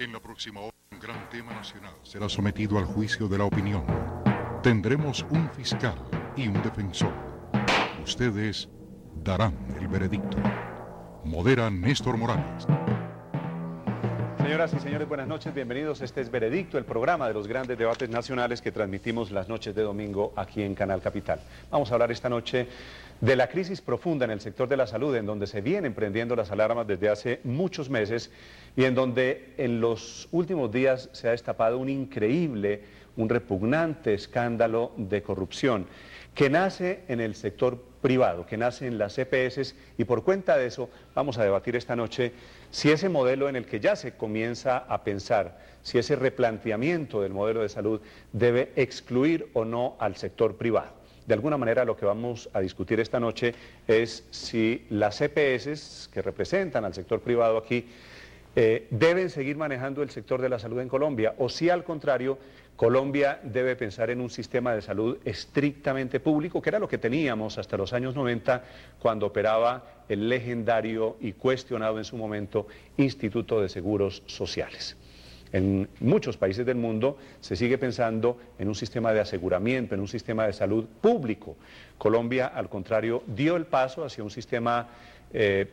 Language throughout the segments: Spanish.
En la próxima hora, un gran tema nacional será sometido al juicio de la opinión. Tendremos un fiscal y un defensor. Ustedes darán el veredicto. Modera Néstor Morales. Señoras y señores, buenas noches, bienvenidos. Este es Veredicto, el programa de los grandes debates nacionales que transmitimos las noches de domingo aquí en Canal Capital. Vamos a hablar esta noche de la crisis profunda en el sector de la salud, en donde se vienen prendiendo las alarmas desde hace muchos meses y en donde en los últimos días se ha destapado un repugnante escándalo de corrupción que nace en el sector privado, que nace en las EPS, y por cuenta de eso vamos a debatir esta noche si ese modelo en el que ya se comienza a pensar, si ese replanteamiento del modelo de salud debe excluir o no al sector privado. De alguna manera lo que vamos a discutir esta noche es si las EPS que representan al sector privado aquí deben seguir manejando el sector de la salud en Colombia, o si al contrario Colombia debe pensar en un sistema de salud estrictamente público, que era lo que teníamos hasta los años 90, cuando operaba el legendario y cuestionado en su momento Instituto de Seguros Sociales. En muchos países del mundo se sigue pensando en un sistema de aseguramiento, en un sistema de salud público. Colombia, al contrario, dio el paso hacia un sistema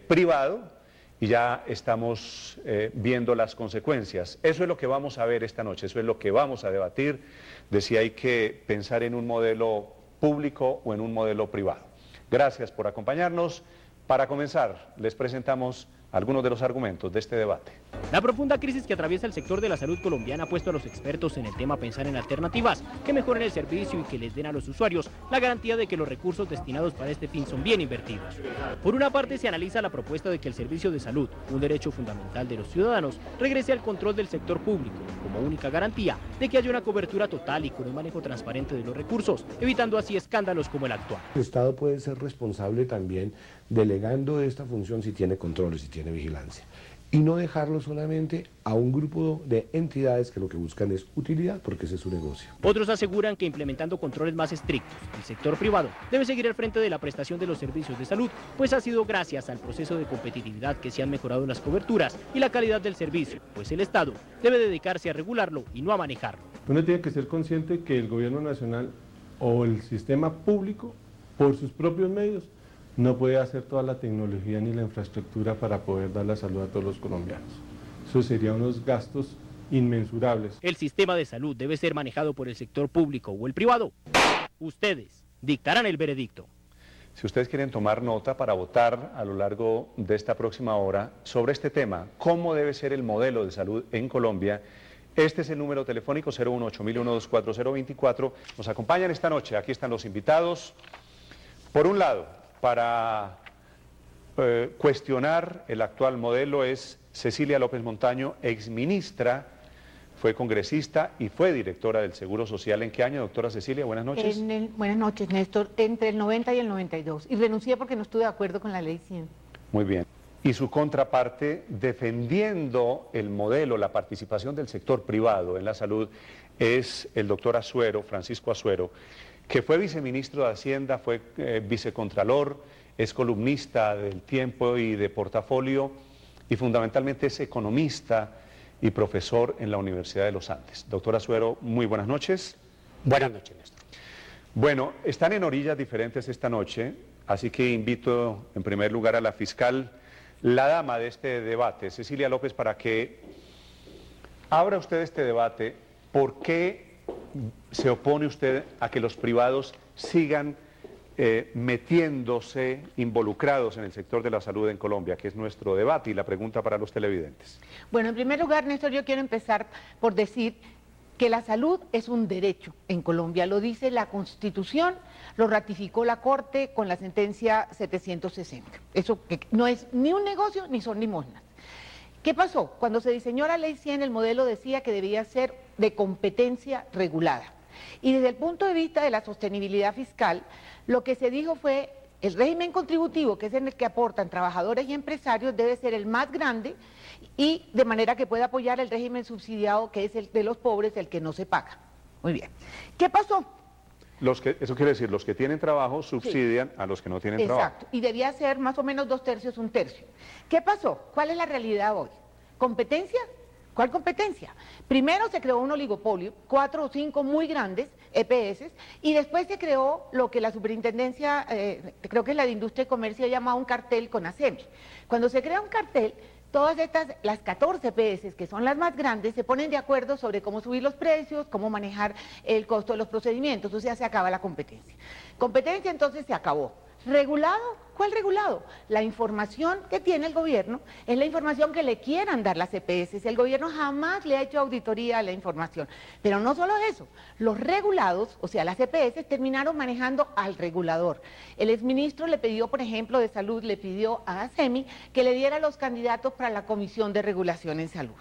privado, y ya estamos viendo las consecuencias. Eso es lo que vamos a ver esta noche, eso es lo que vamos a debatir, de si hay que pensar en un modelo público o en un modelo privado. Gracias por acompañarnos. Para comenzar, les presentamos algunos de los argumentos de este debate. La profunda crisis que atraviesa el sector de la salud colombiana ha puesto a los expertos en el tema a pensar en alternativas que mejoren el servicio y que les den a los usuarios la garantía de que los recursos destinados para este fin son bien invertidos. Por una parte, se analiza la propuesta de que el servicio de salud, un derecho fundamental de los ciudadanos, regrese al control del sector público como única garantía de que haya una cobertura total y con un manejo transparente de los recursos, evitando así escándalos como el actual. El Estado puede ser responsable también delegando esta función si tiene controles, si tiene vigilancia, y no dejarlo solamente a un grupo de entidades que lo que buscan es utilidad, porque ese es su negocio. Otros aseguran que implementando controles más estrictos, el sector privado debe seguir al frente de la prestación de los servicios de salud, pues ha sido gracias al proceso de competitividad que se han mejorado las coberturas y la calidad del servicio, pues el Estado debe dedicarse a regularlo y no a manejarlo. Uno tiene que ser consciente que el gobierno nacional o el sistema público, por sus propios medios, no puede hacer toda la tecnología ni la infraestructura para poder dar la salud a todos los colombianos. Eso sería unos gastos inmensurables. El sistema de salud debe ser manejado por el sector público o el privado. Ustedes dictarán el veredicto. Si ustedes quieren tomar nota para votar a lo largo de esta próxima hora sobre este tema, cómo debe ser el modelo de salud en Colombia, este es el número telefónico 018-124-024. Nos acompañan esta noche, aquí están los invitados. Por un lado, para cuestionar el actual modelo es Cecilia López Montaño, exministra, fue congresista y fue directora del Seguro Social. ¿En qué año, doctora Cecilia? Buenas noches. Buenas noches, Néstor. Entre el 90 y el 92. Y renuncié porque no estuve de acuerdo con la ley 100. Muy bien. Y su contraparte, defendiendo el modelo, la participación del sector privado en la salud, es el doctor Azuero, Francisco Azuero, que fue viceministro de Hacienda, fue vicecontralor, es columnista del Tiempo y de Portafolio, y fundamentalmente es economista y profesor en la Universidad de los Andes. Doctor Azuero, muy buenas noches. Buenas noches, Néstor. Bueno, están en orillas diferentes esta noche, así que invito en primer lugar a la fiscal, la dama de este debate, Cecilia López, para que abra usted este debate. ¿Por qué se opone usted a que los privados sigan metiéndose, involucrados en el sector de la salud en Colombia, que es nuestro debate y la pregunta para los televidentes? Bueno, en primer lugar, Néstor, yo quiero empezar por decir que la salud es un derecho en Colombia. Lo dice la Constitución, lo ratificó la Corte con la sentencia 760. Eso que no es ni un negocio ni son limosnas. ¿Qué pasó? Cuando se diseñó la Ley 100, el modelo decía que debía ser de competencia regulada. Y desde el punto de vista de la sostenibilidad fiscal, lo que se dijo fue, el régimen contributivo, que es en el que aportan trabajadores y empresarios, debe ser el más grande y de manera que pueda apoyar el régimen subsidiado, que es el de los pobres, el que no se paga. Muy bien. ¿Qué pasó? Eso quiere decir, los que tienen trabajo subsidian a los que no tienen trabajo. Exacto, y debía ser más o menos 2/3, 1/3. ¿Qué pasó? ¿Cuál es la realidad hoy? ¿Competencia? ¿Cuál competencia? Primero se creó un oligopolio, 4 o 5 muy grandes EPS, y después se creó lo que la superintendencia, creo que es la de Industria y Comercio, llama un cartel con ASEMI. Cuando se crea un cartel, todas estas, las 14 EPS, que son las más grandes, se ponen de acuerdo sobre cómo subir los precios, cómo manejar el costo de los procedimientos, o sea, se acaba la competencia. Competencia entonces se acabó. ¿Regulado? ¿Cuál regulado? La información que tiene el gobierno es la información que le quieran dar las EPS. El gobierno jamás le ha hecho auditoría a la información. Pero no solo eso, los regulados, o sea, las EPS, terminaron manejando al regulador. El exministro le pidió, por ejemplo, de Salud, le pidió a ASEMI que le diera los candidatos para la Comisión de Regulación en Salud.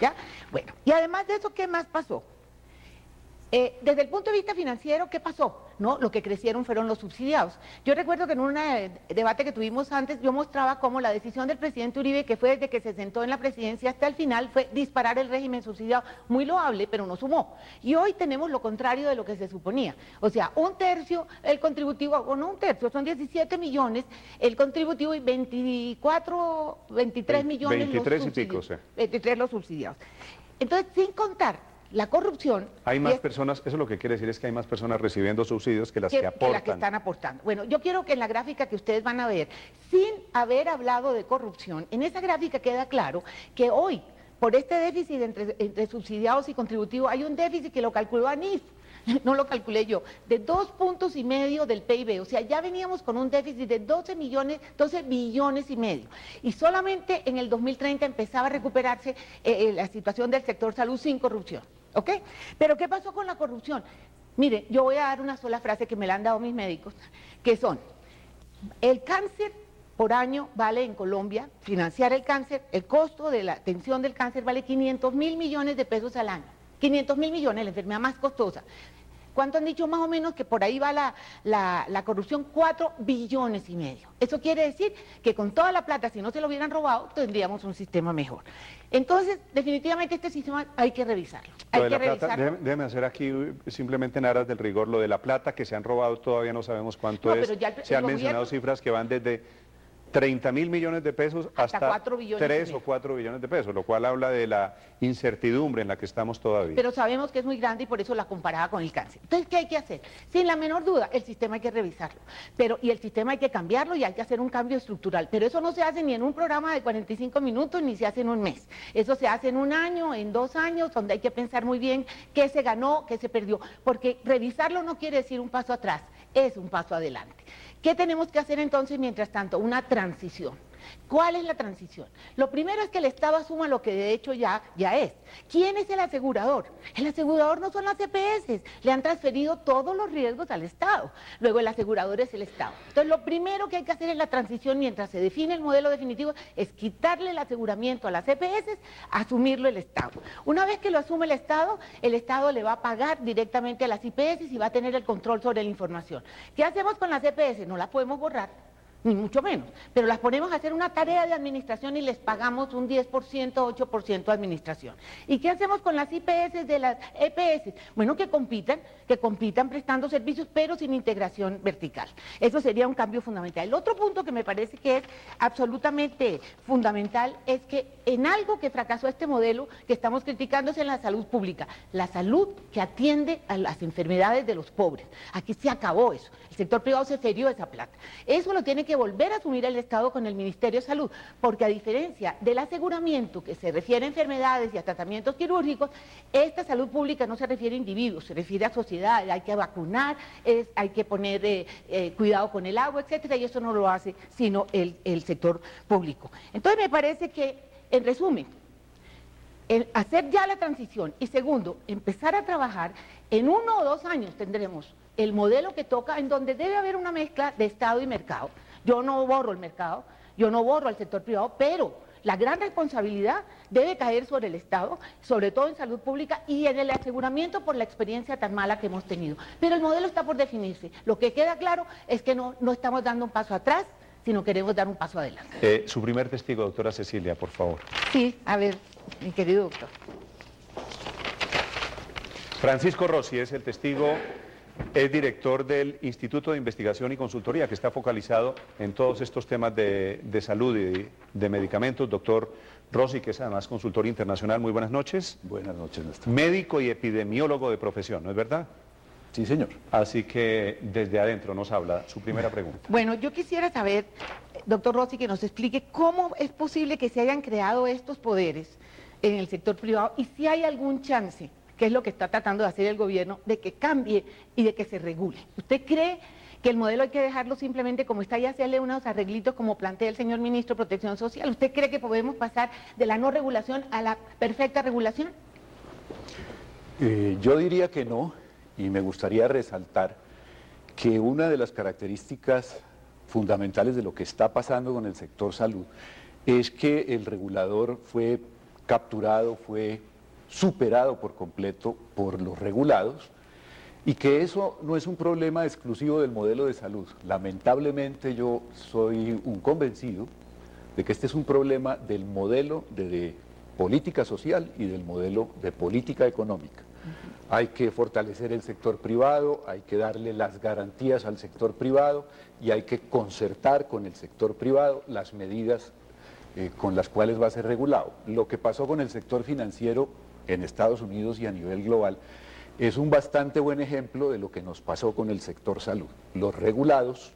¿Ya? Bueno, y además de eso, ¿qué más pasó? Desde el punto de vista financiero, ¿qué pasó? ¿No? Lo que crecieron fueron los subsidiados. Yo recuerdo que en un debate que tuvimos antes, yo mostraba cómo la decisión del presidente Uribe, que fue desde que se sentó en la presidencia hasta el final, fue disparar el régimen subsidiado. Muy loable, pero no sumó. Y hoy tenemos lo contrario de lo que se suponía. O sea, un tercio el contributivo, o no un tercio, son 17 millones el contributivo y 23 millones 23 los y pico, subsidiados. 23 los subsidiados. Entonces, sin contar la corrupción... Hay más personas, eso lo que quiere decir es que hay más personas recibiendo subsidios que las que aportan. Que las que están aportando. Bueno, yo quiero que en la gráfica que ustedes van a ver, sin haber hablado de corrupción, en esa gráfica queda claro que hoy, por este déficit entre subsidiados y contributivos, hay un déficit que lo calculó ANIF, no lo calculé yo, de 2,5 puntos del PIB, o sea, ya veníamos con un déficit de 12 billones y medio, y solamente en el 2030 empezaba a recuperarse la situación del sector salud sin corrupción, ¿ok? Pero ¿qué pasó con la corrupción? Mire, yo voy a dar una sola frase que me la han dado mis médicos, que son, el cáncer por año vale en Colombia, financiar el cáncer, el costo de la atención del cáncer vale 500.000 millones de pesos al año, 500.000 millones, la enfermedad más costosa. ¿Cuánto han dicho más o menos que por ahí va la corrupción? 4,5 billones. Eso quiere decir que con toda la plata, si no se lo hubieran robado, tendríamos un sistema mejor. Entonces, definitivamente este sistema hay que revisarlo. Déjeme hacer aquí, simplemente en aras del rigor, lo de la plata que se han robado todavía no sabemos cuánto es. Se han mencionado cifras que van desde 30.000 millones de pesos hasta 3 o 4 billones de pesos, lo cual habla de la incertidumbre en la que estamos todavía. Pero sabemos que es muy grande y por eso la comparaba con el cáncer. Entonces, ¿qué hay que hacer? Sin la menor duda, el sistema hay que revisarlo, y el sistema hay que cambiarlo y hay que hacer un cambio estructural, pero eso no se hace ni en un programa de 45 minutos ni se hace en un mes, eso se hace en un año, en 2 años, donde hay que pensar muy bien qué se ganó, qué se perdió, porque revisarlo no quiere decir un paso atrás, es un paso adelante. ¿Qué tenemos que hacer entonces mientras tanto? Una transición. ¿Cuál es la transición? Lo primero es que el Estado asuma lo que de hecho ya es. ¿Quién es el asegurador? El asegurador no son las EPS, le han transferido todos los riesgos al Estado. Luego el asegurador es el Estado. Entonces lo primero que hay que hacer en la transición mientras se define el modelo definitivo es quitarle el aseguramiento a las EPS, asumirlo el Estado. Una vez que lo asume el Estado le va a pagar directamente a las IPS y va a tener el control sobre la información. ¿Qué hacemos con las EPS? No las podemos borrar, ni mucho menos, pero las ponemos a hacer una tarea de administración y les pagamos un 10%, 8% de administración. ¿Y qué hacemos con las IPS de las EPS? Bueno, que compitan prestando servicios, pero sin integración vertical. Eso sería un cambio fundamental. El otro punto que me parece que es absolutamente fundamental es que en algo que fracasó este modelo que estamos criticando es en la salud pública, la salud que atiende a las enfermedades de los pobres. Aquí se acabó eso, el sector privado se ferió esa plata. Eso lo tiene que volver a asumir el Estado con el Ministerio de Salud, porque a diferencia del aseguramiento que se refiere a enfermedades y a tratamientos quirúrgicos, esta salud pública no se refiere a individuos, se refiere a sociedades, hay que vacunar, hay que poner cuidado con el agua, etcétera, y eso no lo hace sino el sector público. Entonces me parece que, en resumen, hacer ya la transición y segundo, empezar a trabajar, en 1 o 2 años tendremos el modelo que toca en donde debe haber una mezcla de Estado y mercado. Yo no borro el mercado, yo no borro al sector privado, pero la gran responsabilidad debe caer sobre el Estado, sobre todo en salud pública y en el aseguramiento por la experiencia tan mala que hemos tenido. Pero el modelo está por definirse. Lo que queda claro es que no estamos dando un paso atrás, sino queremos dar un paso adelante. Su primer testigo, doctora Cecilia, por favor. Sí, a ver, mi querido doctor. Francisco Rossi es el testigo, es director del Instituto de Investigación y Consultoría, que está focalizado en todos estos temas de salud y de medicamentos. Doctor Rossi, que es además consultor internacional. Muy buenas noches. Buenas noches, Néstor. Médico y epidemiólogo de profesión, ¿no es verdad? Sí, señor. Así que desde adentro nos habla su primera pregunta. Bueno, yo quisiera saber, doctor Rossi, que nos explique cómo es posible que se hayan creado estos poderes en el sector privado y si hay algún chance, que es lo que está tratando de hacer el gobierno, de que cambie y de que se regule. ¿Usted cree que el modelo hay que dejarlo simplemente como está y hacerle unos arreglitos como plantea el señor ministro de Protección Social? ¿Usted cree que podemos pasar de la no regulación a la perfecta regulación? Yo diría que no, y me gustaría resaltar que una de las características fundamentales de lo que está pasando con el sector salud es que el regulador fue capturado, fue superado por completo por los regulados, y que eso no es un problema exclusivo del modelo de salud. Lamentablemente yo soy un convencido de que este es un problema del modelo de política social y del modelo de política económica. Hay que fortalecer el sector privado, hay que darle las garantías al sector privado y hay que concertar con el sector privado las medidas con las cuales va a ser regulado. Lo que pasó con el sector financiero en Estados Unidos y a nivel global es un bastante buen ejemplo de lo que nos pasó con el sector salud. Los regulados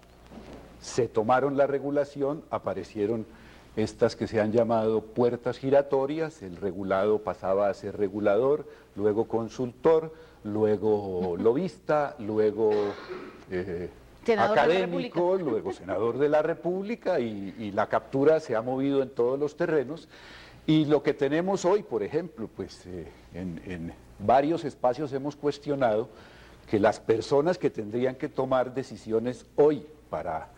se tomaron la regulación, aparecieron estas que se han llamado puertas giratorias, el regulado pasaba a ser regulador, luego consultor, luego lobista, luego académico, luego senador de la República y la captura se ha movido en todos los terrenos. Y lo que tenemos hoy, por ejemplo, pues en varios espacios hemos cuestionado que las personas que tendrían que tomar decisiones hoy para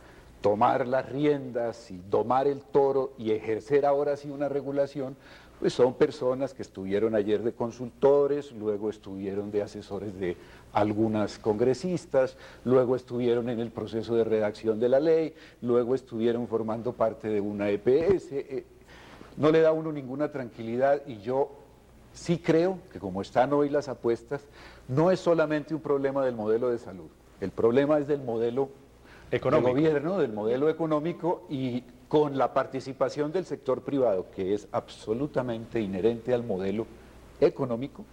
tomar las riendas y domar el toro y ejercer ahora sí una regulación, pues son personas que estuvieron ayer de consultores, luego estuvieron de asesores de algunas congresistas, luego estuvieron en el proceso de redacción de la ley, luego estuvieron formando parte de una EPS. No le da a uno ninguna tranquilidad y yo sí creo que como están hoy las apuestas, no es solamente un problema del modelo de salud, el problema es del modelo económico, del gobierno, del modelo económico y con la participación del sector privado, que es absolutamente inherente al modelo económico,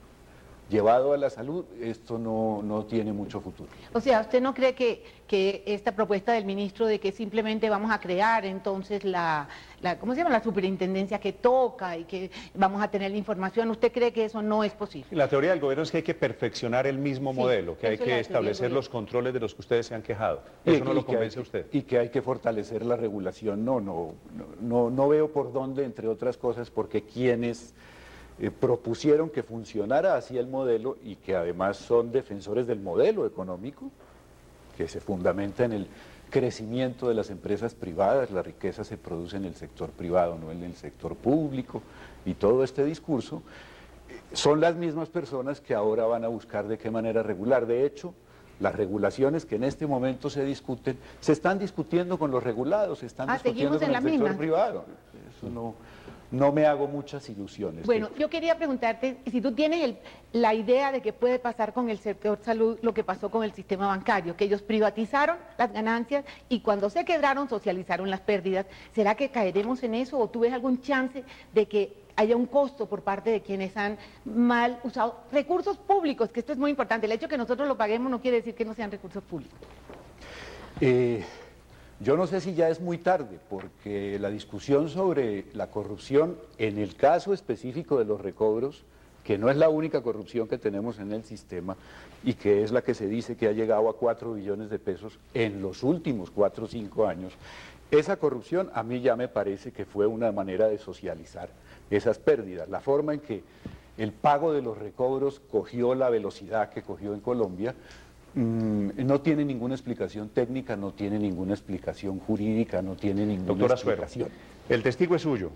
llevado a la salud, esto no tiene mucho futuro. O sea, ¿usted no cree que esta propuesta del ministro de que simplemente vamos a crear entonces ¿cómo se llama? La superintendencia que toca y que vamos a tener la información, ¿usted cree que eso no es posible? La teoría del gobierno es que hay que perfeccionar el mismo modelo, que hay eso es que la establecer los controles de los que ustedes se han quejado. ¿Eso no lo convence a usted? Y que hay que fortalecer la regulación. No veo por dónde, entre otras cosas, porque quienes propusieron que funcionara así el modelo y que además son defensores del modelo económico, que se fundamenta en el crecimiento de las empresas privadas, la riqueza se produce en el sector privado, no en el sector público, y todo este discurso, son las mismas personas que ahora van a buscar de qué manera regular. De hecho, las regulaciones que en este momento se discuten, se están discutiendo con los regulados, se están discutiendo con el sector privado. Eso no me hago muchas ilusiones. Bueno, yo quería preguntarte si tú tienes la idea de que puede pasar con el sector salud lo que pasó con el sistema bancario, que ellos privatizaron las ganancias y cuando se quebraron socializaron las pérdidas. ¿Será que caeremos en eso o tú ves algún chance de que haya un costo por parte de quienes han mal usado recursos públicos? Que esto es muy importante. El hecho de que nosotros lo paguemos no quiere decir que no sean recursos públicos. Yo no sé si ya es muy tarde, porque la discusión sobre la corrupción, en el caso específico de los recobros, que no es la única corrupción que tenemos en el sistema y que es la que se dice que ha llegado a 4 billones de pesos en los últimos 4 o 5 años, esa corrupción a mí ya me parece que fue una manera de socializar esas pérdidas. La forma en que el pago de los recobros cogió la velocidad que cogió en Colombia, no tiene ninguna explicación técnica, no tiene ninguna explicación jurídica, no tiene ninguna explicación. El testigo es suyo.